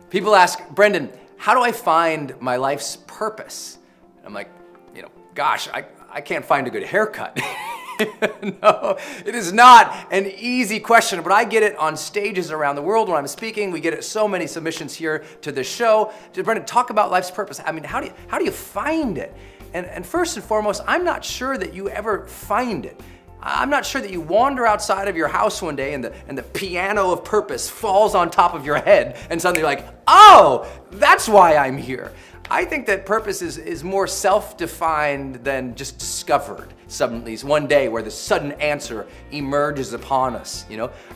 People ask, Brendon, how do I find my life's purpose? And I'm like, gosh, I can't find a good haircut. No, it is not an easy question, but I get it on stages around the world when I'm speaking. We get it so many submissions here to the show. Brendon, talk about life's purpose. I mean, how do you find it? And first and foremost, I'm not sure that you ever find it. I'm not sure that you wander outside of your house one day and the piano of purpose falls on top of your head and suddenly you're like, oh, that's why I'm here. I think that purpose is more self-defined than just discovered suddenly one day where the sudden answer emerges upon us.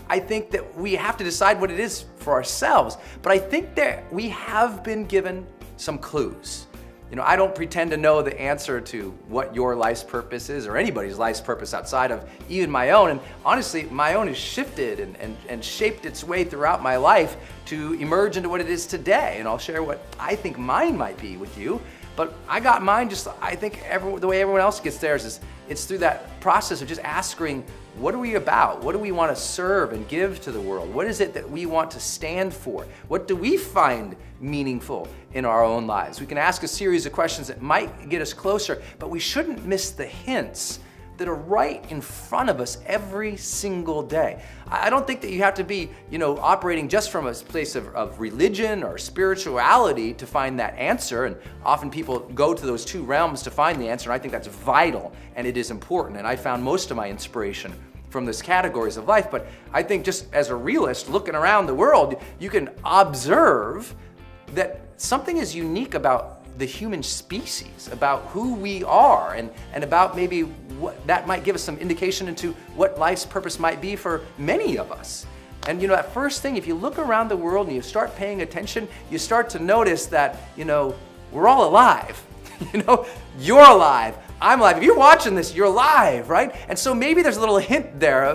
I think that we have to decide what it is for ourselves, but I think that we have been given some clues. I don't pretend to know the answer to what your life's purpose is or anybody's life's purpose outside of even my own. And honestly, my own has shifted and shaped its way throughout my life to emerge into what it is today. And I'll share what I think mine might be with you. But I got mine I think the way everyone else gets theirs is it's through that process of just asking, what are we about? What do we want to serve and give to the world? What is it that we want to stand for? What do we find meaningful in our own lives? We can ask a series of questions that might get us closer, but we shouldn't miss the hints that are right in front of us every single day. I don't think that you have to be, operating just from a place of religion or spirituality to find that answer. And often people go to those two realms to find the answer. And I think that's vital and it is important. And I found most of my inspiration from those categories of life. But I think just as a realist looking around the world, you can observe that something is unique about the human species, about who we are, and about maybe what that might give us some indication into what life's purpose might be for many of us. And that first thing, if you look around the world and you start paying attention, you start to notice that, we're all alive. You're alive. I'm alive. If you're watching this, you're alive, right? And so maybe there's a little hint there,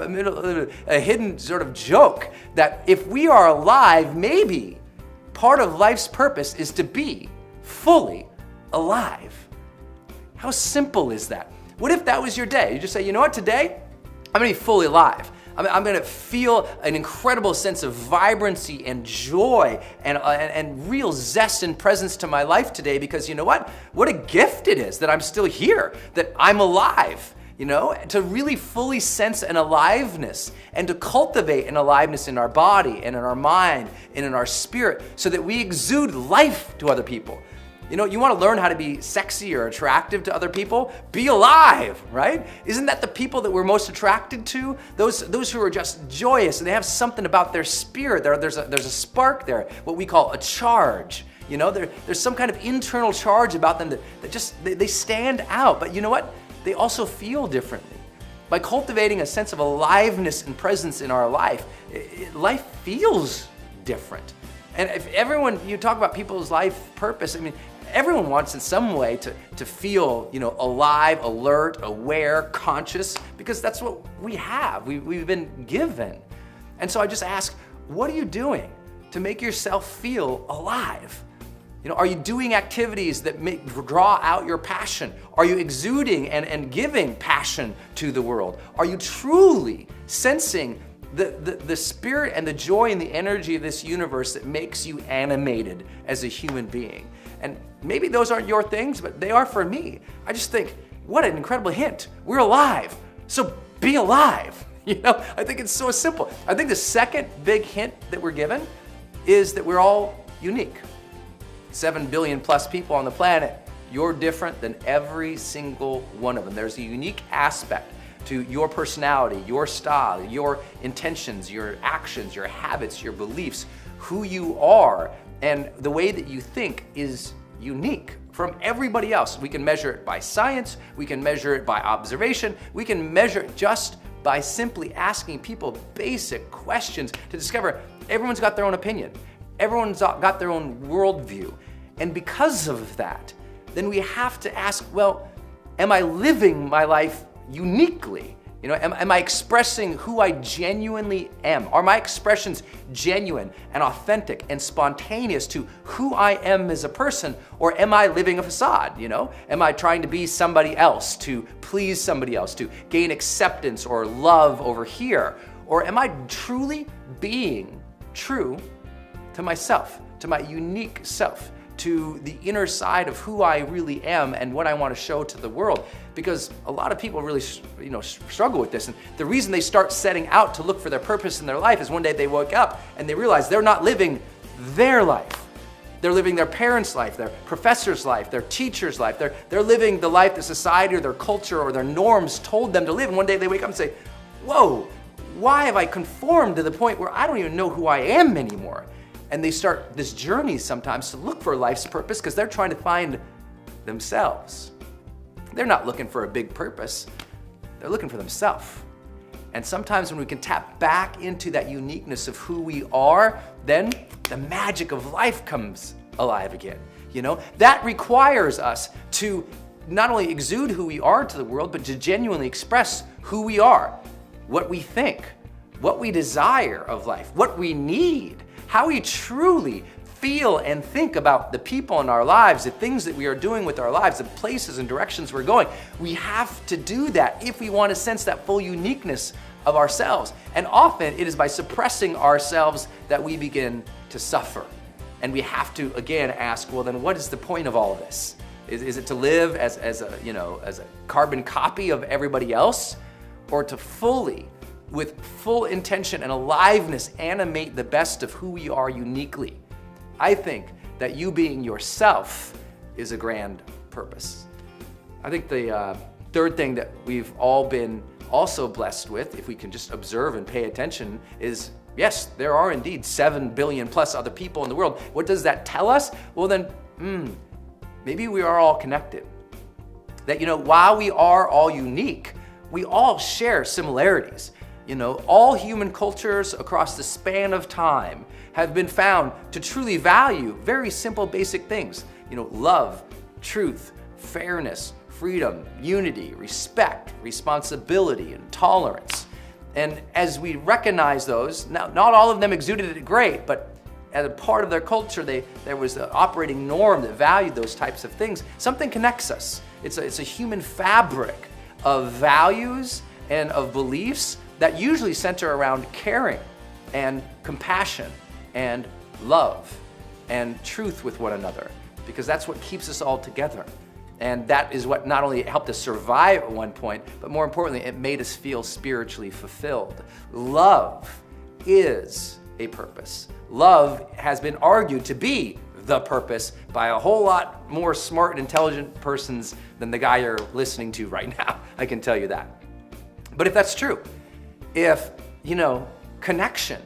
a hidden sort of joke that if we are alive, maybe part of life's purpose is to be fully alive. How simple is that? What if that was your day? You just say, today I'm gonna be fully alive. I'm gonna feel an incredible sense of vibrancy and joy and real zest and presence to my life today because what a gift it is that I'm still here, that I'm alive. To really fully sense an aliveness and to cultivate an aliveness in our body and in our mind and in our spirit so that we exude life to other people. You want to learn how to be sexy or attractive to other people? Be alive, right? Isn't that the people that we're most attracted to? Those who are just joyous and they have something about their spirit. There's a spark there, what we call a charge. There's some kind of internal charge about them that just, they stand out. But you know what? They also feel differently. By cultivating a sense of aliveness and presence in our life, life feels different. And if you talk about people's life purpose, everyone wants in some way to feel, alive, alert, aware, conscious, because that's what we have. We've been given. And so I just ask, what are you doing to make yourself feel alive? Are you doing activities that draw out your passion? Are you exuding and giving passion to the world? Are you truly sensing the spirit and the joy and the energy of this universe that makes you animated as a human being? And maybe those aren't your things, but they are for me. I just think, what an incredible hint. We're alive, so be alive. I think it's so simple. I think the second big hint that we're given is that we're all unique. 7 billion plus people on the planet. You're different than every single one of them. There's a unique aspect to your personality, your style, your intentions, your actions, your habits, your beliefs, who you are, and the way that you think is unique from everybody else. We can measure it by science, we can measure it by observation, we can measure it just by simply asking people basic questions to discover everyone's got their own opinion. Everyone's got their own worldview. And because of that, then we have to ask, well, am I living my life uniquely? Am I expressing who I genuinely am? Are my expressions genuine and authentic and spontaneous to who I am as a person? Or am I living a facade? Am I trying to be somebody else, to please somebody else, to gain acceptance or love over here? Or am I truly being true to myself, to my unique self, to the inner side of who I really am and what I want to show to the world. Because a lot of people really, struggle with this. And the reason they start setting out to look for their purpose in their life is one day they wake up and they realize they're not living their life. They're living their parents' life, their professor's life, their teacher's life. They're living the life that society or their culture or their norms told them to live. And one day they wake up and say, whoa, why have I conformed to the point where I don't even know who I am anymore? And they start this journey sometimes to look for life's purpose because they're trying to find themselves. They're not looking for a big purpose. They're looking for themselves. And sometimes when we can tap back into that uniqueness of who we are, then the magic of life comes alive again. That requires us to not only exude who we are to the world, but to genuinely express who we are, what we think, what we desire of life, what we need, how we truly feel and think about the people in our lives, the things that we are doing with our lives, the places and directions we're going. We have to do that if we want to sense that full uniqueness of ourselves. And often it is by suppressing ourselves that we begin to suffer. And we have to, again, ask, well, then what is the point of all of this? Is it to live as a carbon copy of everybody else? Or to fully, with full intention and aliveness, animate the best of who we are uniquely? I think that you being yourself is a grand purpose. I think the third thing that we've all been also blessed with, if we can just observe and pay attention, is yes, there are indeed 7 billion plus other people in the world. What does that tell us? Well then, maybe we are all connected. That, while we are all unique, we all share similarities. All human cultures across the span of time have been found to truly value very simple, basic things. Love, truth, fairness, freedom, unity, respect, responsibility, and tolerance. And as we recognize those, not all of them exuded it great, but as a part of their culture, there was an operating norm that valued those types of things. Something connects us. It's a human fabric of values and of beliefs that usually center around caring and compassion and love and truth with one another, because that's what keeps us all together. And that is what not only helped us survive at one point, but more importantly, it made us feel spiritually fulfilled. Love is a purpose. Love has been argued to be the purpose by a whole lot more smart and intelligent persons than the guy you're listening to right now. I can tell you that. But if that's true, if, connection,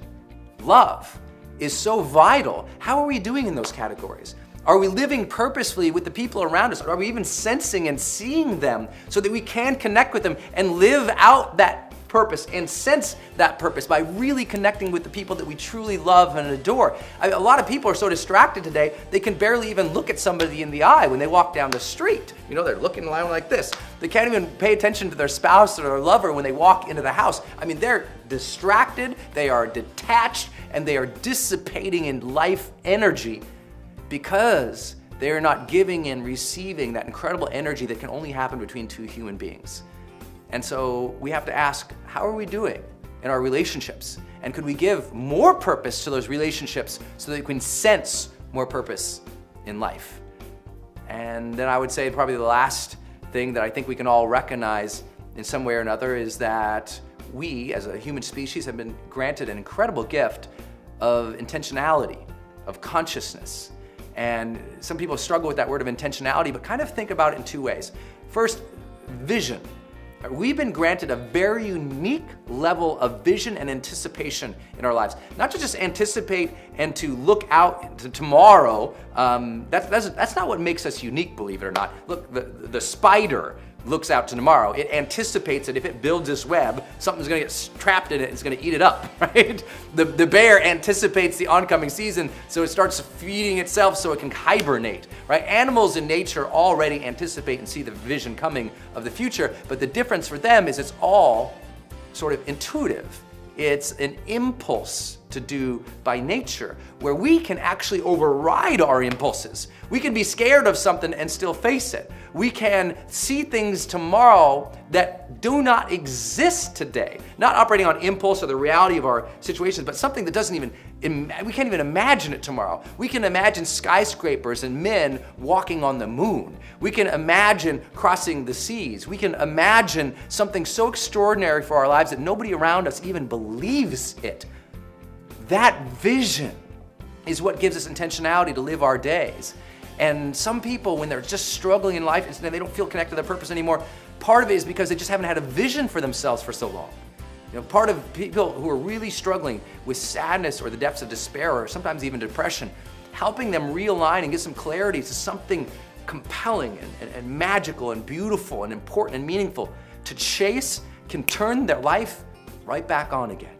love is so vital, how are we doing in those categories? Are we living purposefully with the people around us? Are we even sensing and seeing them so that we can connect with them and live out that purpose and sense that purpose by really connecting with the people that we truly love and adore? A lot of people are so distracted today, they can barely even look at somebody in the eye when they walk down the street. They're looking around like this. They can't even pay attention to their spouse or their lover when they walk into the house. They're distracted, they are detached, and they are dissipating in life energy because they are not giving and receiving that incredible energy that can only happen between two human beings. And so we have to ask, how are we doing in our relationships? And could we give more purpose to those relationships so that we can sense more purpose in life? And then I would say probably the last thing that I think we can all recognize in some way or another is that we as a human species have been granted an incredible gift of intentionality, of consciousness. And some people struggle with that word of intentionality, but kind of think about it in two ways. First, vision. We've been granted a very unique level of vision and anticipation in our lives. Not to just anticipate and to look out to tomorrow. That's not what makes us unique, believe it or not. Look, the spider looks out to tomorrow. It anticipates that if it builds this web, something's gonna get trapped in it and it's gonna eat it up, right? The bear anticipates the oncoming season, so it starts feeding itself so it can hibernate, right? Animals in nature already anticipate and see the vision coming of the future, but the difference for them is it's all sort of intuitive. It's an impulse to do by nature, where we can actually override our impulses. We can be scared of something and still face it. We can see things tomorrow that do not exist today. Not operating on impulse or the reality of our situations, but something that doesn't even, we can't even imagine it tomorrow. We can imagine skyscrapers and men walking on the moon. We can imagine crossing the seas. We can imagine something so extraordinary for our lives that nobody around us even believes it. That vision is what gives us intentionality to live our days. And some people, when they're just struggling in life and they don't feel connected to their purpose anymore, part of it is because they just haven't had a vision for themselves for so long. You know, part of people who are really struggling with sadness or the depths of despair or sometimes even depression, helping them realign and get some clarity to something compelling and magical and beautiful and important and meaningful to chase can turn their life right back on again.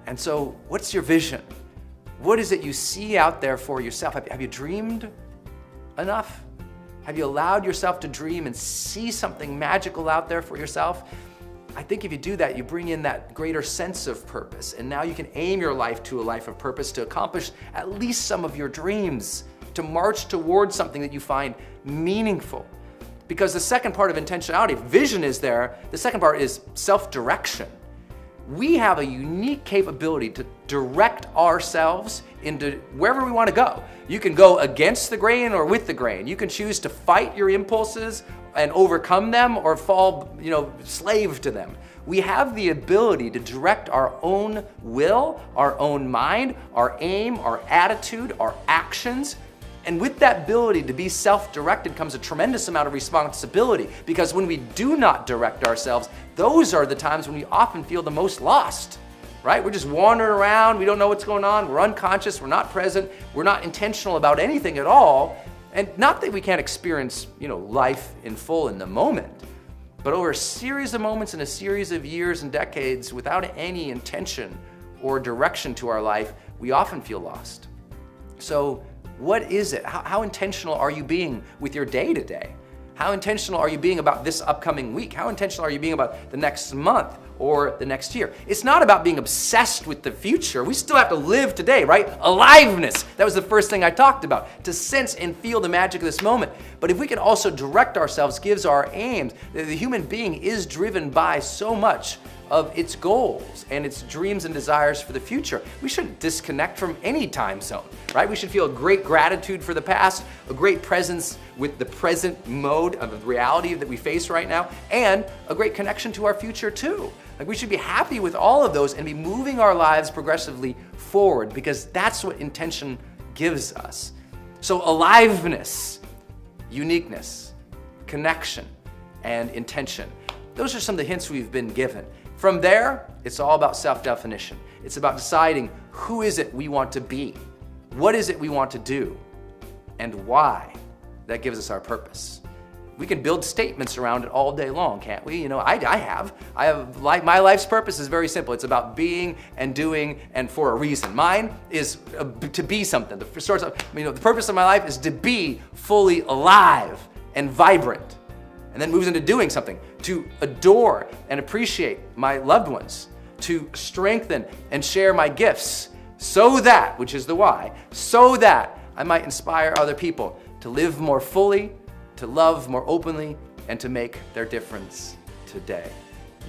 And so, what's your vision? What is it you see out there for yourself? Have you dreamed enough? Have you allowed yourself to dream and see something magical out there for yourself? I think if you do that, you bring in that greater sense of purpose. And now you can aim your life to a life of purpose to accomplish at least some of your dreams, to march towards something that you find meaningful. Because the second part of intentionality, vision is there, the second part is self-direction. We have a unique capability to direct ourselves into wherever we want to go. You can go against the grain or with the grain. You can choose to fight your impulses and overcome them or fall, slave to them. We have the ability to direct our own will, our own mind, our aim, our attitude, our actions. And with that ability to be self-directed comes a tremendous amount of responsibility, because when we do not direct ourselves, those are the times when we often feel the most lost, right? We're just wandering around, we don't know what's going on, we're unconscious, we're not present, we're not intentional about anything at all. And not that we can't experience, life in full in the moment, but over a series of moments and a series of years and decades without any intention or direction to our life, we often feel lost. So, what is it? How intentional are you being with your day-to-day? How intentional are you being about this upcoming week? How intentional are you being about the next month or the next year? It's not about being obsessed with the future. We still have to live today, right? Aliveness. That was the first thing I talked about, to sense and feel the magic of this moment. But if we can also direct ourselves, gives our aims, the human being is driven by so much of its goals and its dreams and desires for the future. We shouldn't disconnect from any time zone, right? We should feel a great gratitude for the past, a great presence with the present mode of the reality that we face right now, and a great connection to our future too. Like, we should be happy with all of those and be moving our lives progressively forward, because that's what intention gives us. So aliveness, uniqueness, connection, and intention. Those are some of the hints we've been given. From there, it's all about self-definition. It's about deciding who is it we want to be, what is it we want to do, and why. That gives us our purpose. We can build statements around it all day long, can't we? I have my life's purpose is very simple. It's about being and doing and for a reason. Mine is to be something. The purpose of my life is to be fully alive and vibrant. And then moves into doing something, to adore and appreciate my loved ones, to strengthen and share my gifts, so that, which is the why, so that I might inspire other people to live more fully, to love more openly, and to make their difference today.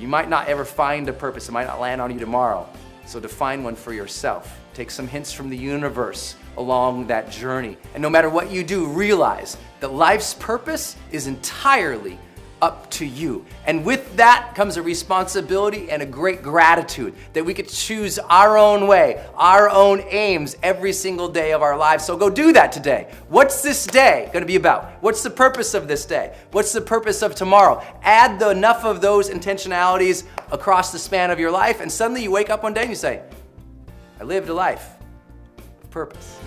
You might not ever find a purpose. It might not land on you tomorrow. So define one for yourself. Take some hints from the universe along that journey. And no matter what you do, realize that life's purpose is entirely up to you. And with that comes a responsibility and a great gratitude that we could choose our own way, our own aims every single day of our lives. So go do that today. What's this day going to be about? What's the purpose of this day? What's the purpose of tomorrow? Add enough of those intentionalities across the span of your life, and suddenly you wake up one day and you say, I lived a life of purpose.